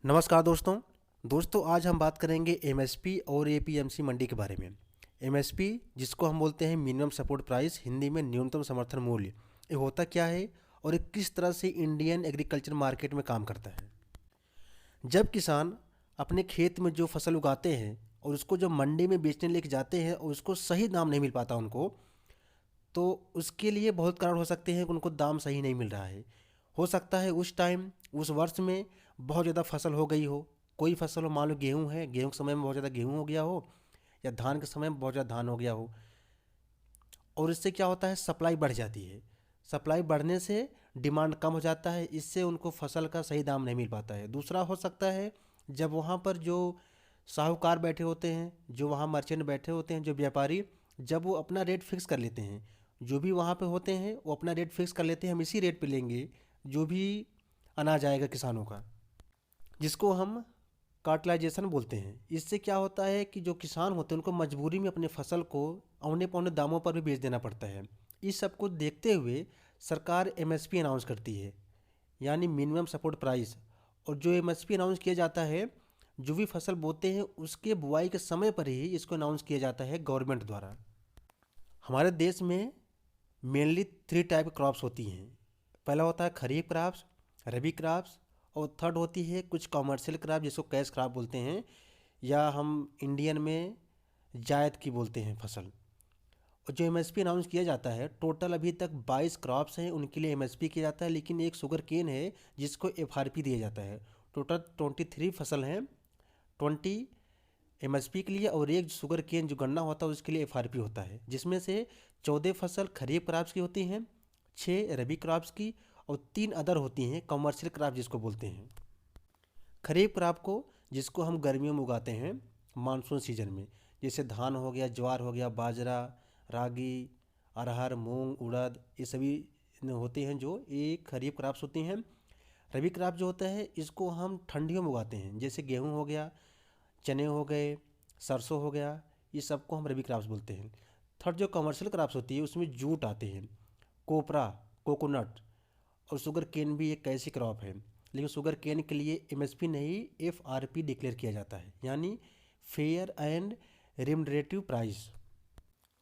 नमस्कार दोस्तों आज हम बात करेंगे एमएसपी और एपीएमसी मंडी के बारे में। एमएसपी जिसको हम बोलते हैं मिनिमम सपोर्ट प्राइस, हिंदी में न्यूनतम समर्थन मूल्य, ये होता क्या है और ये किस तरह से इंडियन एग्रीकल्चर मार्केट में काम करता है। जब किसान अपने खेत में जो फसल उगाते हैं और उसको जब मंडी में बेचने लेके जाते हैं और उसको सही दाम नहीं मिल पाता उनको, तो उसके लिए बहुत कारण हो सकते हैं कि उनको दाम सही नहीं मिल रहा है। हो सकता है उस टाइम उस वर्ष में बहुत ज़्यादा फसल हो गई हो। कोई फसल हो, मान लो गेहूँ है, गेहूँ के समय में बहुत ज़्यादा गेहूँ हो गया हो, या धान के समय में बहुत ज़्यादा धान हो गया हो। और इससे क्या होता है, सप्लाई बढ़ जाती है। सप्लाई बढ़ने से डिमांड कम हो जाता है, इससे उनको फसल का सही दाम नहीं मिल पाता है। दूसरा हो सकता है जब वहाँ पर जो साहूकार बैठे होते हैं, जो वहाँ मर्चेंट बैठे होते हैं, जो व्यापारी, जब वो अपना रेट फिक्स कर लेते हैं, जो भी वहाँ पे होते हैं वो अपना रेट फिक्स कर लेते हैं, हम इसी रेट पे लेंगे जो भी अनाज आएगा किसानों का, जिसको हम कार्टलाइजेशन बोलते हैं। इससे क्या होता है कि जो किसान होते हैं उनको मजबूरी में अपने फसल को औने पौने दामों पर भी बेच देना पड़ता है। इस सब को देखते हुए सरकार एमएसपी अनाउंस करती है, यानी मिनिमम सपोर्ट प्राइस। और जो एमएसपी अनाउंस किया जाता है, जो भी फसल बोते हैं उसके बुआई के समय पर ही इसको अनाउंस किया जाता है गवर्नमेंट द्वारा। हमारे देश में मेनली थ्री टाइप क्रॉप्स होती हैं। पहला होता है खरीफ क्रॉप्स, रबी क्रॉप्स, और थर्ड होती है कुछ कॉमर्शियल क्रॉप जिसको कैश क्रॉप बोलते हैं, या हम इंडियन में जायद की बोलते हैं फसल। और जो एमएसपी अनाउंस किया जाता है, टोटल अभी तक 22 क्रॉप्स हैं उनके लिए एमएसपी किया जाता है, लेकिन एक शुगर केन है जिसको एफआरपी दिया जाता है। टोटल 23 फसल हैं, 20 एमएसपी के लिए, और एक शुगर केन जो गन्ना होता है उसके लिए एफआरपी होता है, जिसमें से 14 फसल खरीफ क्रॉप्स की होती हैं, 6 रबी क्रॉप्स की, और 3 अदर होती हैं कमर्शियल क्रॉप जिसको बोलते हैं। खरीफ क्रॉप को, जिसको हम गर्मियों में उगाते हैं मानसून सीजन में, जैसे धान हो गया, ज्वार हो गया, बाजरा, रागी, अरहर, मूंग, उड़द, ये सभी होते हैं जो ये खरीफ क्रॉप्स होती हैं। रबी क्रॉप जो होता है इसको हम ठंडियों में उगाते हैं, जैसे गेहूँ हो गया, चने हो गए, सरसों हो गया, ये सबको हम रबी क्रॉप्स बोलते हैं। थर्ड जो कमर्शियल क्रॉप्स होती है उसमें जूट आते हैं, कोपरा, कोकोनट, और शुगर केन भी एक ऐसी क्रॉप है। लेकिन शुगर केन के लिए एमएसपी नहीं, एफआरपी डिक्लेयर किया जाता है, यानी फेयर एंड रिमनरेटिव प्राइस।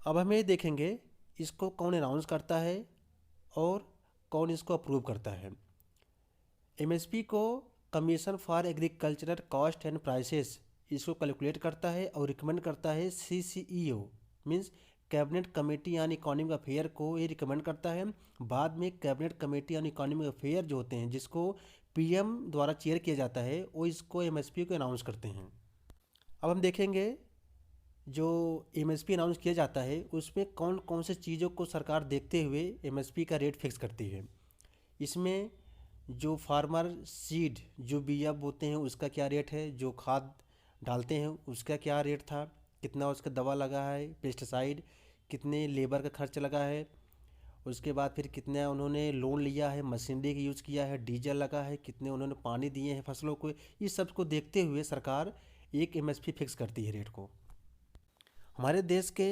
अब हम ये देखेंगे इसको कौन अनाउंस करता है और कौन इसको अप्रूव करता है। एमएसपी को commission for agricultural cost and prices इसको कैलकुलेट करता है और रिकमेंड करता है CCEO, means cabinet committee on economic affair को ये रिकमेंड करता है। बाद में cabinet committee on economic affair जो होते हैं, जिसको पीएम द्वारा चेयर किया जाता है, वो इसको एमएसपी को अनाउंस करते हैं। अब हम देखेंगे जो एमएसपी अनाउंस किया जाता है उसमें कौन कौन से चीज़ों को सरकार देखते हुए एमएसपी का रेट फिक्स करती है। इसमें जो फार्मर सीड, जो बिया बोते हैं उसका क्या रेट है, जो खाद डालते हैं उसका क्या रेट था, कितना उसका दवा लगा है, पेस्टिसाइड, कितने लेबर का खर्च लगा है, उसके बाद फिर कितना उन्होंने लोन लिया है, मशीनरी का यूज़ किया है, डीजल लगा है, कितने उन्होंने पानी दिए हैं फसलों को। इस सब को देखते हुए सरकार एक एमएसपी फिक्स करती है रेट को। हमारे देश के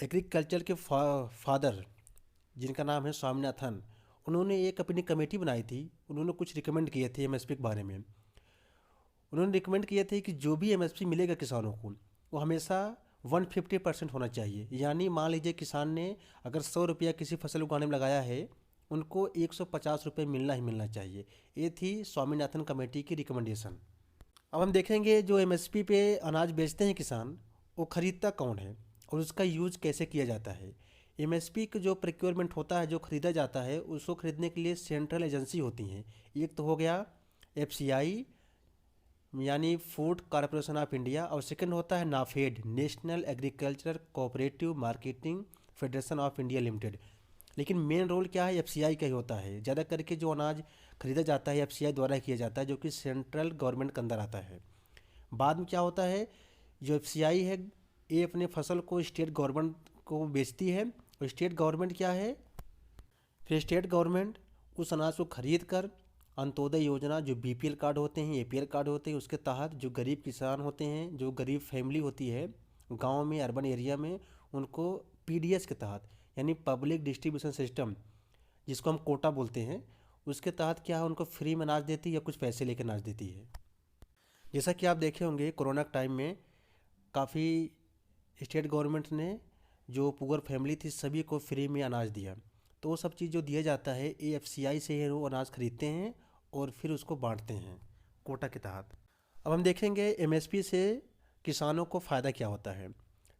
एग्रीकल्चर के फादर, जिनका नाम है स्वामीनाथन, उन्होंने एक अपनी कमेटी बनाई थी। उन्होंने कुछ रिकमेंड किए थे एमएसपी के बारे में। उन्होंने रिकमेंड किए थे कि जो भी एमएसपी मिलेगा किसानों को, वो हमेशा 150% होना चाहिए। यानी मान लीजिए किसान ने अगर 100 रुपया किसी फसल उगाने में लगाया है, उनको 150 रुपये मिलना ही मिलना चाहिए। ये थी स्वामीनाथन कमेटी की रिकमेंडेशन। अब हम देखेंगे जो एमएसपी पे अनाज बेचते हैं किसान, वो खरीदता कौन है और उसका यूज कैसे किया जाता है। एमएसपी का जो प्रिक्योरमेंट होता है, जो खरीदा जाता है, उसको खरीदने के लिए सेंट्रल एजेंसी होती हैं। एक तो हो गया एफसीआई, यानी फूड कॉरपोरेशन ऑफ इंडिया, और सेकंड होता है NAFED, national agriculture cooperative marketing federation of India limited. लेकिन मेन रोल क्या है, एफसीआई का ही होता है। ज़्यादा करके जो अनाज खरीदा जाता है एफसीआई द्वारा किया जाता है, जो कि सेंट्रल गवर्नमेंट के अंदर आता है। बाद में क्या होता है, जो एफसीआई है ये अपने फसल को स्टेट गवर्नमेंट को बेचती है, और स्टेट गवर्नमेंट क्या है, फिर स्टेट गवर्नमेंट उस अनाज को खरीद कर अंत्योदय योजना, जो बीपीएल कार्ड होते हैं, एपीएल कार्ड होते हैं, उसके तहत जो गरीब किसान होते हैं, जो गरीब फैमिली होती है गांव में, अर्बन एरिया में, उनको पीडीएस के तहत, यानी पब्लिक डिस्ट्रीब्यूशन सिस्टम, जिसको हम कोटा बोलते हैं, उसके तहत क्या है, उनको फ्री में अनाज देती है या कुछ पैसे लेकर अनाज देती है। जैसा कि आप देखे होंगे कोरोना के टाइम में काफ़ी स्टेट गवर्नमेंट ने जो पुअर फैमिली थी सभी को फ्री में अनाज दिया। तो वो सब चीज़ जो दिया जाता है AFCI से ही वो अनाज खरीदते हैं और फिर उसको बांटते हैं कोटा के तहत। अब हम देखेंगे MSP से किसानों को फ़ायदा क्या होता है।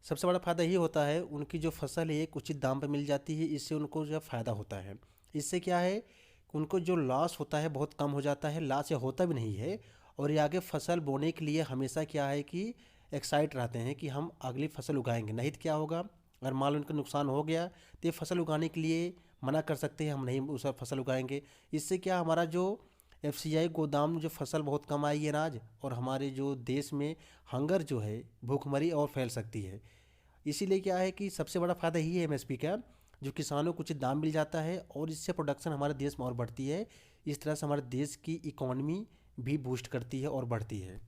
सबसे बड़ा फ़ायदा ये होता है उनकी जो फसल है एक उचित दाम पर मिल जाती है, इससे उनको जो फ़ायदा होता है। इससे क्या है, उनको जो लॉस होता है बहुत कम हो जाता है, लॉस या होता भी नहीं है। और ये आगे फसल बोने के लिए हमेशा क्या है कि एक्साइट रहते हैं कि हम अगली फसल उगाएंगे। नहीं तो क्या होगा, अगर मान लो उनका नुकसान हो गया तो ये फसल उगाने के लिए मना कर सकते हैं, हम नहीं उस फसल उगाएंगे। इससे क्या हमारा जो FCI गोदाम जो फसल बहुत कम आएगी अनाज, और हमारे जो देश में हंगर जो है भूखमरी और फैल सकती है। इसीलिए क्या है कि सबसे बड़ा फ़ायदा यही है MSP का, जो किसानों को उचित दाम मिल जाता है और इससे प्रोडक्शन हमारे देश में और बढ़ती है। इस तरह से हमारे देश की इकोनॉमी भी बूस्ट करती है और बढ़ती है।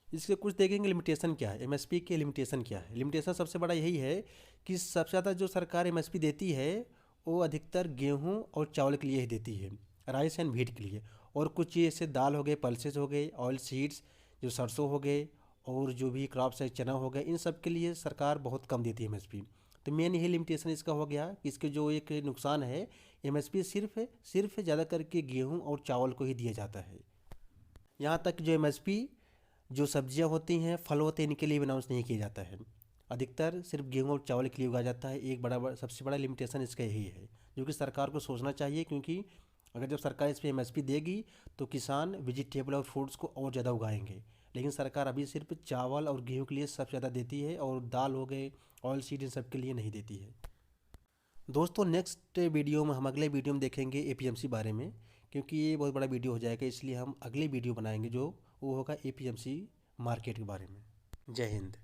इसके कुछ देखेंगे लिमिटेशन क्या है, MSP के लिमिटेशन क्या है। लिमिटेशन सबसे बड़ा यही है कि सबसे ज़्यादा जो सरकार MSP देती है वो अधिकतर गेहूँ और चावल के लिए ही देती है, राइस एंड व्हीट के लिए। और कुछ चीज़ जैसे दाल हो गए, पल्सेस हो गए, ऑयल सीड्स जो सरसों हो गए, और जो भी क्रॉप्स है चना हो गया, इन सब के लिए सरकार बहुत कम देती है MSP। तो मेन यही लिमिटेशन इसका हो गया कि इसके जो एक नुकसान है, MSP सिर्फ ज़्यादा करके गेहूँ और चावल को ही दिया जाता है। यहाँ तक जो MSP जो सब्जियां होती हैं, फल होते हैं, इनके लिए भी अनाउंस नहीं किया जाता है। अधिकतर सिर्फ गेहूं और चावल के लिए उगाया जाता है। एक सबसे बड़ा लिमिटेशन इसका यही है, जो कि सरकार को सोचना चाहिए। क्योंकि अगर जब सरकार इस पर MSP देगी तो किसान वेजिटेबल और फ्रूट्स को और ज़्यादा उगाएंगे। लेकिन सरकार अभी सिर्फ चावल और गेहूँ के लिए सबसे ज़्यादा देती है, और दाल हो गए, ऑयल सीड, इन सब के लिए नहीं देती है। दोस्तों नेक्स्ट वीडियो में हम अगले वीडियो में देखेंगे APMC बारे में, क्योंकि ये बहुत बड़ा वीडियो हो जाएगा, इसलिए हम अगली वीडियो बनाएंगे जो वो होगा APMC मार्केट के बारे में। जय हिंद।